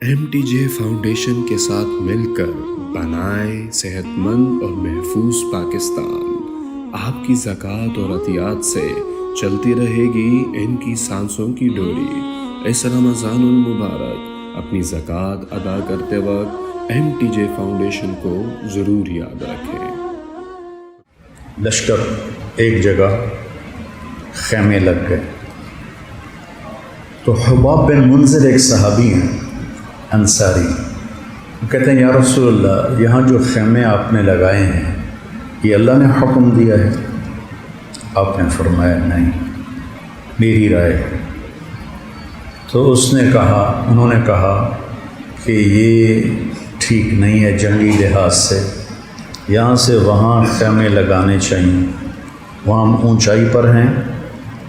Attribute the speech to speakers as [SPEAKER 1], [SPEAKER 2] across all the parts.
[SPEAKER 1] MTJ foundation کے ساتھ مل کر بنائیں صحت مند اور محفوظ پاکستان۔ آپ کی زکوٰۃ اور عطیات سے چلتی رہے گی ان کی سانسوں کی ڈوری۔ اس رمضان المبارک اپنی زکوٰۃ ادا کرتے وقت MTJ فاؤنڈیشن کو ضرور یاد رکھیں۔
[SPEAKER 2] لشکر ایک جگہ خیمے لگ گئے تو حباب بن منذر ایک صحابی ہیں انصاری، وہ کہتے ہیں یا رسول اللہ، یہاں جو خیمے آپ نے لگائے ہیں یہ اللہ نے حکم دیا ہے؟ آپ نے فرمایا نہیں، میری رائے ہے۔ تو انہوں نے کہا کہ یہ ٹھیک نہیں ہے جنگی لحاظ سے، یہاں سے وہاں خیمے لگانے چاہیے، وہاں ہم اونچائی پر ہیں،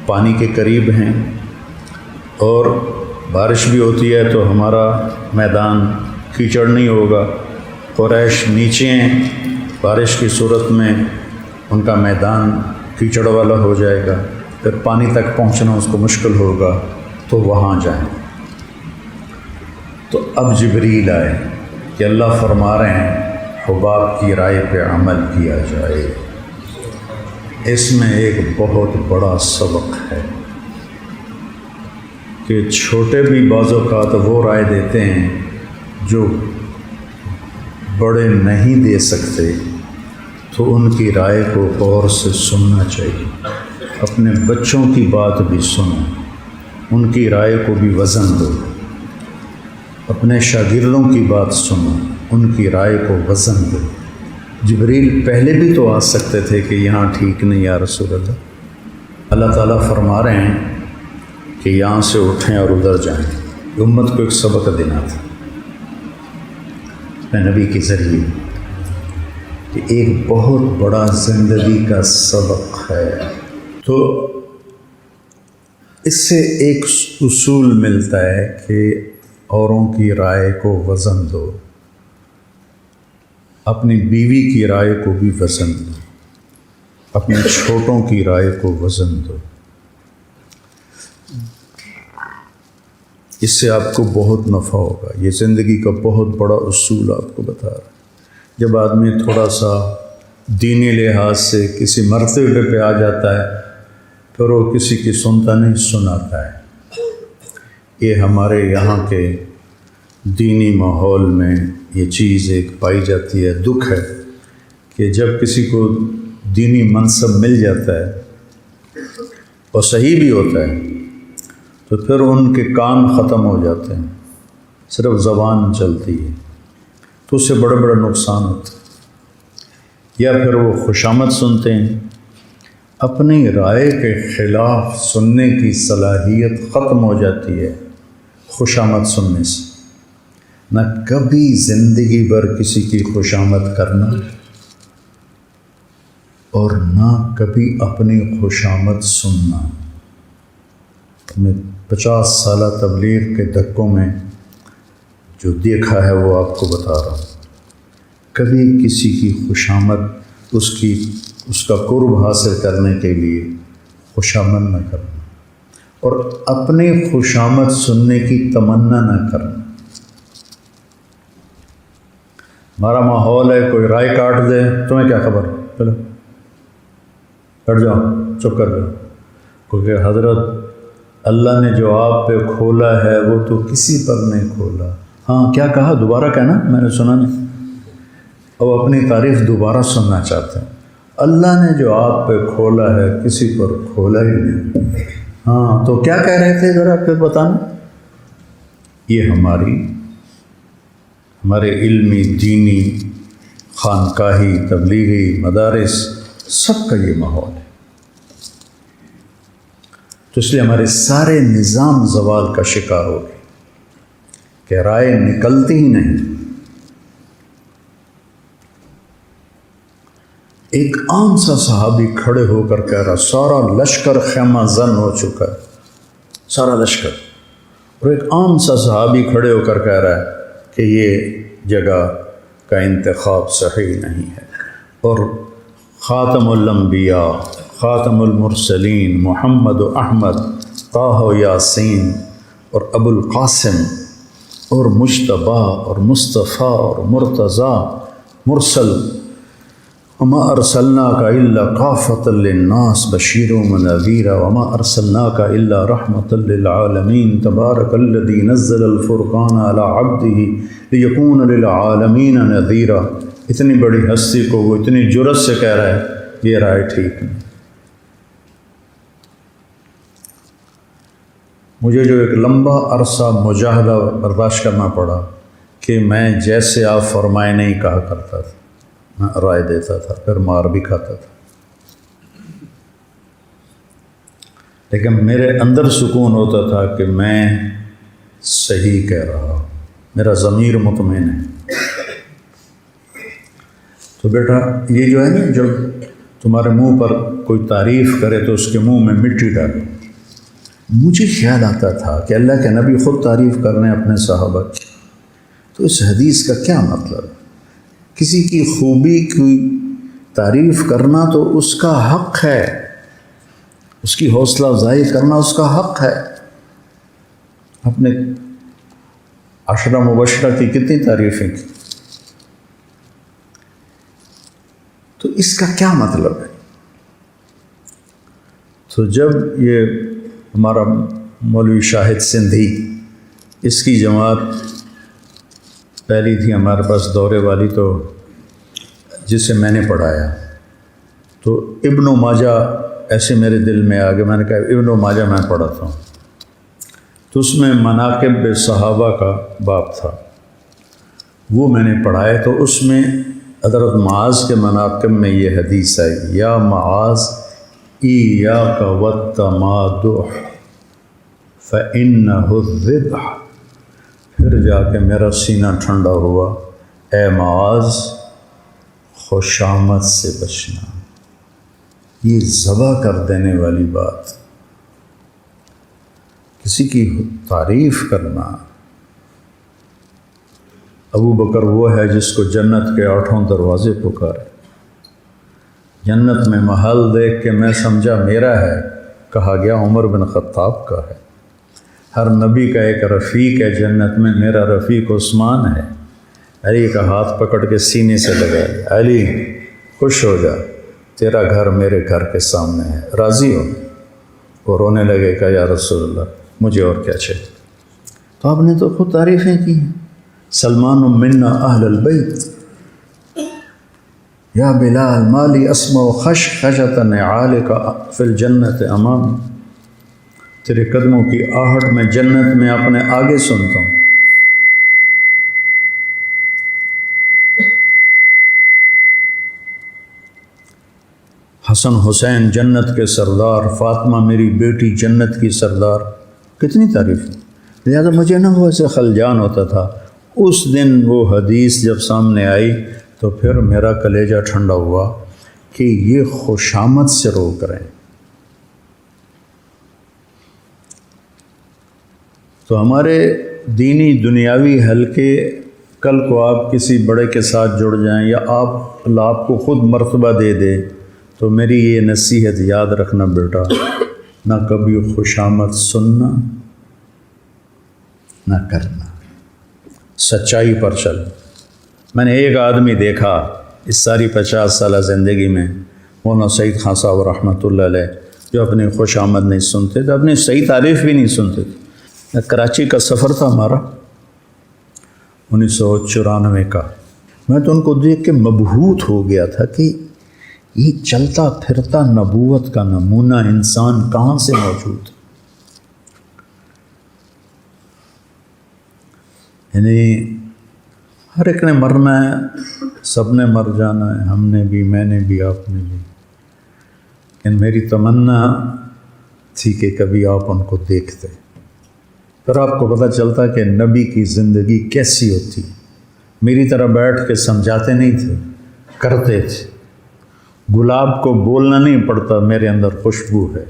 [SPEAKER 2] پانی کے قریب ہیں، اور بارش بھی ہوتی ہے تو ہمارا میدان کیچڑ نہیں ہوگا۔ قریش نیچے ہیں، بارش کی صورت میں ان کا میدان کیچڑ والا ہو جائے گا، پھر پانی تک پہنچنا اس کو مشکل ہوگا، تو وہاں جائیں۔ تو اب جبریل آئے کہ اللہ فرما رہے ہیں حباب کی رائے پہ عمل کیا جائے۔ اس میں ایک بہت بڑا سبق ہے کہ چھوٹے بھی بعض اوقات وہ رائے دیتے ہیں جو بڑے نہیں دے سکتے، تو ان کی رائے کو غور سے سننا چاہیے۔ اپنے بچوں کی بات بھی سنو، ان کی رائے کو بھی وزن دو۔ اپنے شاگردوں کی بات سنو، ان کی رائے کو وزن دو۔ جبریل پہلے بھی تو آ سکتے تھے کہ یہاں ٹھیک نہیں یا رسول اللہ۔ اللہ تعالیٰ فرما رہے ہیں کہ یہاں سے اٹھیں اور ادھر جائیں۔ امت کو ایک سبق دینا تھا اپنے نبی کے ذریعے، کہ ایک بہت بڑا زندگی کا سبق ہے۔ تو اس سے ایک اصول ملتا ہے کہ اوروں کی رائے کو وزن دو، اپنی بیوی کی رائے کو بھی وزن دو، اپنے چھوٹوں کی رائے کو وزن دو۔ اس سے آپ کو بہت نفع ہوگا۔ یہ زندگی کا بہت بڑا اصول آپ کو بتا رہا ہے۔ جب آدمی تھوڑا سا دینی لحاظ سے کسی مرتبے پہ آ جاتا ہے، پھر وہ کسی کی سنتا نہیں، سناتا ہے۔ یہ ہمارے یہاں کے دینی ماحول میں یہ چیز ایک پائی جاتی ہے۔ دکھ ہے کہ جب کسی کو دینی منصب مل جاتا ہے اور صحیح بھی ہوتا ہے، تو پھر ان کے کام ختم ہو جاتے ہیں، صرف زبان چلتی ہے، تو اس سے بڑے بڑے نقصان ہوتے ہیں۔ یا پھر وہ خوشامد سنتے ہیں، اپنی رائے کے خلاف سننے کی صلاحیت ختم ہو جاتی ہے خوشامد سننے سے۔ نہ کبھی زندگی بھر کسی کی خوشامد کرنا، اور نہ کبھی اپنی خوشامد سننا۔ میں 50 سالہ تبلیغ کے دھکوں میں جو دیکھا ہے وہ آپ کو بتا رہا ہوں۔ کبھی کسی کی خوشامد، اس کا قرب حاصل کرنے کے لیے خوشامد نہ کرنا، اور اپنی خوشامد سننے کی تمنا نہ کرنا۔ ہمارا ماحول ہے، کوئی رائے کاٹ دے، تمہیں کیا خبر، چلو ہٹ جاؤ، چپ کر جاؤ، کیونکہ حضرت اللہ نے جو آپ پہ کھولا ہے وہ تو کسی پر نہیں کھولا۔ ہاں کیا کہا، دوبارہ کہنا، میں نے سنا نہیں۔ اب اپنی تعریف دوبارہ سننا چاہتے ہیں۔ اللہ نے جو آپ پہ کھولا ہے کسی پر کھولا ہی نہیں۔ ہاں تو کیا کہہ رہے تھے، ذرا پھر بتانا۔ یہ ہمارے علمی، دینی، خانقاہی، تبلیغی مدارس، سب کا یہ ماحول ہے۔ تو اس لیے ہمارے سارے نظام زوال کا شکار ہو گئے کہ رائے نکلتی ہی نہیں۔ ایک عام سا صحابی کھڑے ہو کر کہہ رہا، سارا لشکر خیمہ زن ہو چکا ہے، سارا لشکر، اور ایک عام سا صحابی کھڑے ہو کر کہہ رہا ہے کہ یہ جگہ کا انتخاب صحیح نہیں ہے، اور خاتم الانبیاء، خاتم المرسلین، محمد و احمد، طہ و یاسین اور ابو القاسم اور مجتبی اور مصطفیٰ اور مرتضیٰ مرسل، وما ارسلناک الا کافۃ للناس بشیرا ونذیرا وما ارسلناک الا رحمۃ للعالمین تبارک الذی نزل الفرقان علی عبدہ لیکون للعالمین نذیرا۔ اتنی بڑی ہستی کو وہ اتنی جرأت سے کہہ رہا ہے، یہ رائے ٹھیک نہیں۔ مجھے جو ایک لمبا عرصہ مجاہدہ برداشت کرنا پڑا کہ میں جیسے آپ فرمائے نہیں کہا کرتا تھا، میں رائے دیتا تھا، پھر مار بھی کھاتا تھا، لیکن میرے اندر سکون ہوتا تھا کہ میں صحیح کہہ رہا ہوں، میرا ضمیر مطمئن ہے۔ تو بیٹا یہ جو ہے نا، جب تمہارے منہ پر کوئی تعریف کرے تو اس کے منہ میں مٹی ڈالو۔ مجھے خیال آتا تھا کہ اللہ کے نبی خود تعریف کر رہے ہیں اپنے صحابہ کی، تو اس حدیث کا کیا مطلب؟ کسی کی خوبی کی تعریف کرنا تو اس کا حق ہے، اس کی حوصلہ افزائی کرنا اس کا حق ہے۔ اپنے عشرہ مبشرہ کی کتنی تعریفیں کی، تو اس کا کیا مطلب ہے؟ تو جب یہ ہمارا مولوی شاہد سندھی، اس کی جماعت پہلی تھی ہمارے پاس دورے والی، تو جسے میں نے پڑھایا تو ابن ماجہ ایسے میرے دل میں آ گیا، میں نے کہا ابن ماجہ میں پڑھاتا ہوں، تو اس میں مناقب صحابہ کا باب تھا، وہ میں نے پڑھایا، تو اس میں حضرت معاذ کے مناقب میں یہ حدیث آئی، یا معاذ ایاک والتمادح فإنہ الذبح۔ پھر جا کے میرا سینہ ٹھنڈا ہوا، اے معاذ خوشامد سے بچنا، یہ ذبح کر دینے والی بات، کسی کی تعریف کرنا۔ ابو بکر وہ ہے جس کو جنت کے 8 دروازے پکارے، جنت میں محل دیکھ کے میں سمجھا میرا ہے، کہا گیا عمر بن خطاب کا ہے۔ ہر نبی کا ایک رفیق ہے جنت میں، میرا رفیق عثمان ہے۔ علی کا ہاتھ پکڑ کے سینے سے لگایا، علی خوش ہو جا، تیرا گھر میرے گھر کے سامنے ہے، راضی ہو؟ وہ رونے لگے، کہا یا رسول اللہ مجھے اور کیا چاہیے؟ تو آپ نے تو خود تعریفیں کی ہیں، سلمان منا اہل البیت، یا بلال مالی اسمع خشخشۃ نعالک فی الجنت امام، تیرے قدموں کی آہٹ میں جنت میں اپنے آگے سنتا ہوں۔ حسن حسین جنت کے سردار، فاطمہ میری بیٹی جنت کی سردار، کتنی تعریف ہے۔ لہٰذا مجھے نہ وہ ایسے خلجان ہوتا تھا، اس دن وہ حدیث جب سامنے آئی تو پھر میرا کلیجہ ٹھنڈا ہوا کہ یہ خوشامد سے روک رہے ہیں۔ تو ہمارے دینی دنیاوی حلقے، کل کو آپ کسی بڑے کے ساتھ جڑ جائیں یا آپ کو خود مرتبہ دے دے، تو میری یہ نصیحت یاد رکھنا بیٹا، نہ کبھی خوشامد سننا نہ کرنا، سچائی پر چل۔ میں نے ایک آدمی دیکھا اس ساری 50 سالہ زندگی میں، مولانا سعید خان صاحب رحمۃ اللہ علیہ، جو اپنی خوش آمد نہیں سنتے تھے، اپنی صحیح تعریف بھی نہیں سنتے تھے۔ کراچی کا سفر تھا ہمارا 1994 کا، میں تو ان کو دیکھ کے مبہوت ہو گیا تھا کہ یہ چلتا پھرتا نبوت کا نمونہ انسان کہاں سے موجود ہے۔ یعنی ہر ایک نے مرنا ہے، سب نے مر جانا ہے، ہم نے بھی، میں نے بھی، آپ نے بھی، لیکن میری تمنا تھی کہ کبھی آپ ان کو دیکھتے، پھر آپ کو پتہ چلتا کہ نبی کی زندگی کیسی ہوتی۔ میری طرح بیٹھ کے سمجھاتے نہیں تھے، کرتے تھے۔ گلاب کو بولنا نہیں پڑتا میرے اندر خوشبو ہے،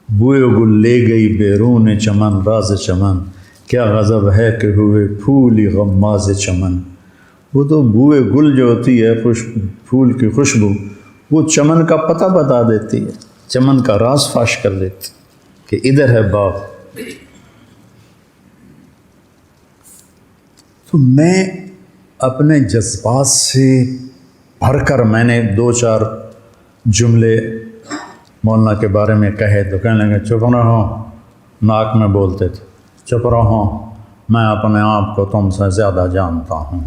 [SPEAKER 2] بوئے گل لے گئی بیرون چمن راز چمن، کیا غضب ہے کہ ہوئے پھولی غماز چمن۔ وہ تو بوئے گل جو ہوتی ہے، پھول کی خوشبو، وہ چمن کا پتہ بتا دیتی ہے، چمن کا راز فاش کر دیتی کہ ادھر ہے باغ۔ تو میں اپنے جذبات سے بھر کر میں نے 2-4 جملے مولانا کے بارے میں کہے تو کہنے لگے چپ رہو، ناک میں بولتے تھے، چپ رہو، میں اپنے آپ کو تم سے زیادہ جانتا ہوں۔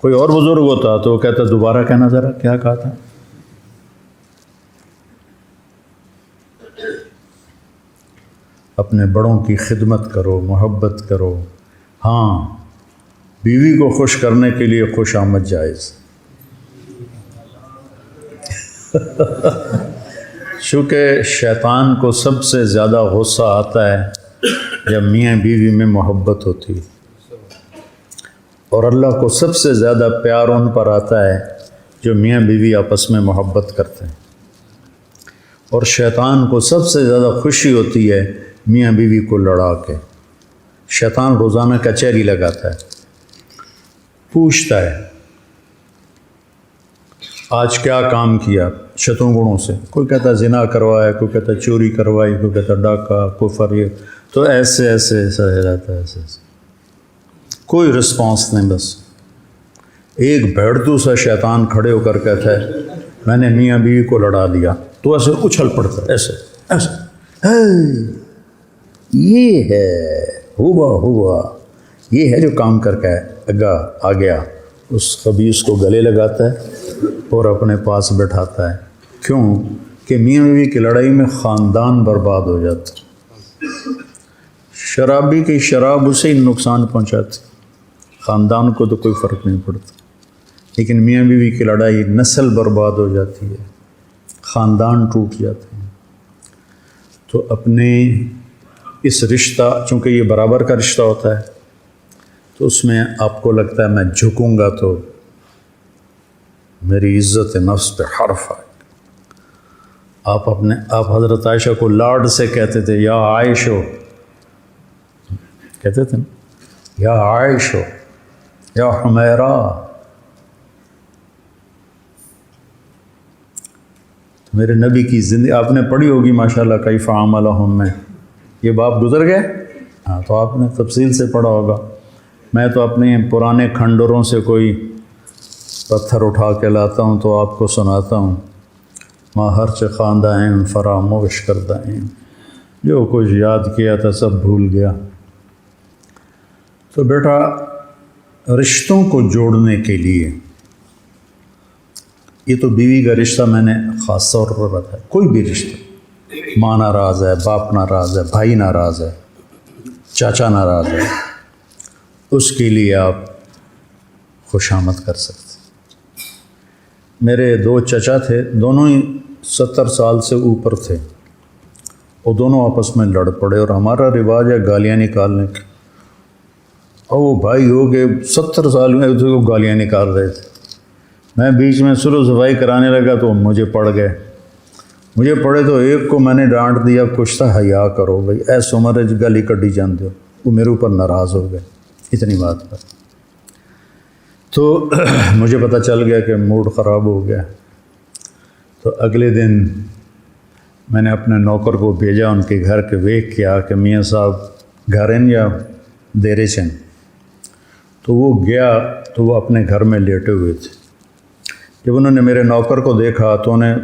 [SPEAKER 2] کوئی اور بزرگ ہوتا تو وہ کہتا دوبارہ کہنا ذرا کیا کہا تھا؟ اپنے بڑوں کی خدمت کرو، محبت کرو۔ ہاں، بیوی کو خوش کرنے کے لیے خوش آمد جائز، چونکہ شیطان کو سب سے زیادہ غصہ آتا ہے جب میاں بیوی میں محبت ہوتی ہے، اور اللہ کو سب سے زیادہ پیار ان پر آتا ہے جو میاں بیوی آپس میں محبت کرتے ہیں، اور شیطان کو سب سے زیادہ خوشی ہوتی ہے میاں بیوی کو لڑا کے۔ شیطان روزانہ کچہری لگاتا ہے، پوچھتا ہے آج کیا کام کیا، شتوں گنوں سے، کوئی کہتا زنا کروایا، کوئی کہتا چوری کروائی، کوئی کہتا ڈاکہ، کفر، یہ تو ایسے رہتا ہے، ایسے کوئی رسپانس نہیں۔ بس ایک بھیڑتو سا شیطان کھڑے ہو کر کہتا ہے میں نے میاں بیوی کو لڑا دیا، تو ایسے اچھل پڑتا ہے، ایسے یہ ہے ہوا یہ ہے جو کام کر کے آ گیا، اس خبیث کو گلے لگاتا ہے اور اپنے پاس بٹھاتا ہے۔ کیوں کہ میاں بیوی کی لڑائی میں خاندان برباد ہو جاتا، شرابی کی شراب اسے ہی نقصان پہنچاتی، خاندان کو تو کوئی فرق نہیں پڑتا، لیکن میاں بیوی کی لڑائی نسل برباد ہو جاتی ہے، خاندان ٹوٹ جاتے ہیں۔ تو اپنے اس رشتہ، چونکہ یہ برابر کا رشتہ ہوتا ہے، تو اس میں آپ کو لگتا ہے میں جھکوں گا تو میری عزت نفس پہ حرف آئے۔ آپ حضرت عائشہ کو لاڈ سے کہتے تھے یا عائشو، کہتے تھے نا، یا عائشو، یا حمیرہ۔ میرے نبی کی زندگی آپ نے پڑھی ہوگی ماشاءاللہ، کیف عاملہم میں، یہ باب گزر گئے، ہاں تو آپ نے تفصیل سے پڑھا ہوگا۔ میں تو اپنے پرانے کھنڈروں سے کوئی پتھر اٹھا کے لاتا ہوں تو آپ کو سناتا ہوں، ماں ہرچ خواندہ ہیں فراموش کردہ ہیں، جو کچھ یاد کیا تھا سب بھول گیا۔ تو بیٹا رشتوں کو جوڑنے کے لیے، یہ تو بیوی کا رشتہ میں نے خاص طور پر بتایا، کوئی بھی رشتہ، ماں ناراض ہے، باپ ناراض ہے، بھائی ناراض ہے، چاچا ناراض ہے، اس کے لیے آپ خوش آمد کر سکتے۔ میرے 2 چچا تھے، دونوں ہی 70 سال سے اوپر تھے، وہ دونوں آپس میں لڑ پڑے، اور ہمارا رواج ہے گالیاں نکالنے کا، اور وہ بھائی ہو گئے 70 سال میں وہ گالیاں نکال رہے تھے، میں بیچ میں سلو صفائی کرانے لگا تو مجھے پڑ گئے، مجھے پڑے تو ایک کو میں نے ڈانٹ دیا، کچھ تھا حیا کرو بھائی، ایسے عمر گالی کڈی جانتے ہو، وہ میرے اوپر ناراض ہو گئے اتنی بات پر۔ تو مجھے پتہ چل گیا کہ موڈ خراب ہو گیا، تو اگلے دن میں نے اپنے نوکر کو بھیجا ان کے گھر کے، ویک کیا کہ میاں صاحب گھر ہیں یا دیرے چن، تو وہ گیا تو وہ اپنے گھر میں لیٹے ہوئے تھے۔ جب انہوں نے میرے نوکر کو دیکھا تو انہیں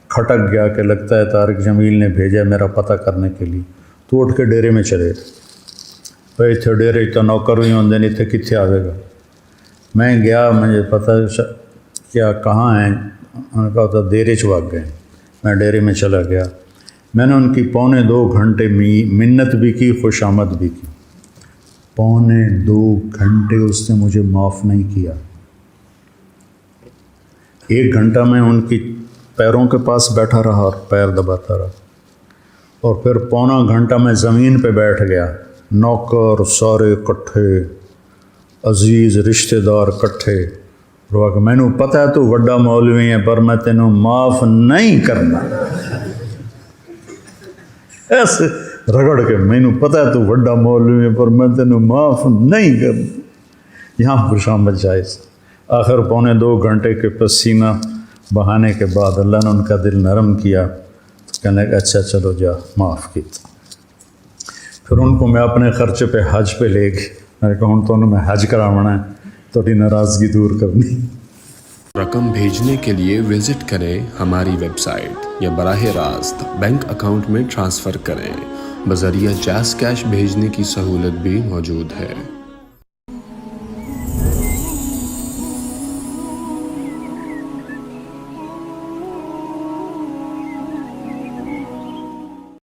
[SPEAKER 2] کھٹک گیا کہ لگتا ہے طارق جمیل نے بھیجا میرا پتہ کرنے کے لیے، تو اٹھ کے ڈیرے میں چلے گئے۔ بھائی اتنے ڈیرے تو نوکر ہوئی ہوندے نہیں، اتنے کتنے آئے گا۔ میں گیا، مجھے پتہ کیا کہاں ہیں، انہوں نے کہا تھا ڈیرے چواگ گئے۔ میں ڈیرے میں چلا گیا، میں نے ان کی 2.25 گھنٹے منت بھی کی، خوش آمد بھی کی۔ 2.25 گھنٹے اس نے مجھے معاف نہیں کیا۔ 1 گھنٹہ میں ان کی پیروں کے پاس بیٹھا رہا اور پیر دباتا رہا، اور پھر 1.25 گھنٹہ میں زمین پہ بیٹھ گیا، نوکر سارے کٹھے، عزیز رشتہ دار کٹھے، کہ میں نے پتہ ہے تو وڈا مولوی ہے پر میں تینوں معاف نہیں کرنا، ایسے رگڑ کے، میں نے پتہ ہے تو وڈا مولوی ہے پر میں تینوں معاف نہیں کرنا۔ یہاں خوش آمد جائز۔ آخر 2.25 گھنٹے کے پسینہ بہانے کے بعد اللہ نے ان کا دل نرم کیا، کہنے لگا اچھا چلو جا معاف کیتا۔ پھر ان کو میں اپنے خرچے پہ حج پہ لے گئی. میں نے کہا ہوں تو انہوں میں حج کراونا ہے, تھوڑی ناراضگی دور کرنی.
[SPEAKER 1] رقم بھیجنے کے لیے وزٹ کریں ہماری ویب سائٹ یا براہ راست بینک اکاؤنٹ میں ٹرانسفر کریں. بذریعہ جیز کیش بھیجنے کی سہولت بھی موجود ہے.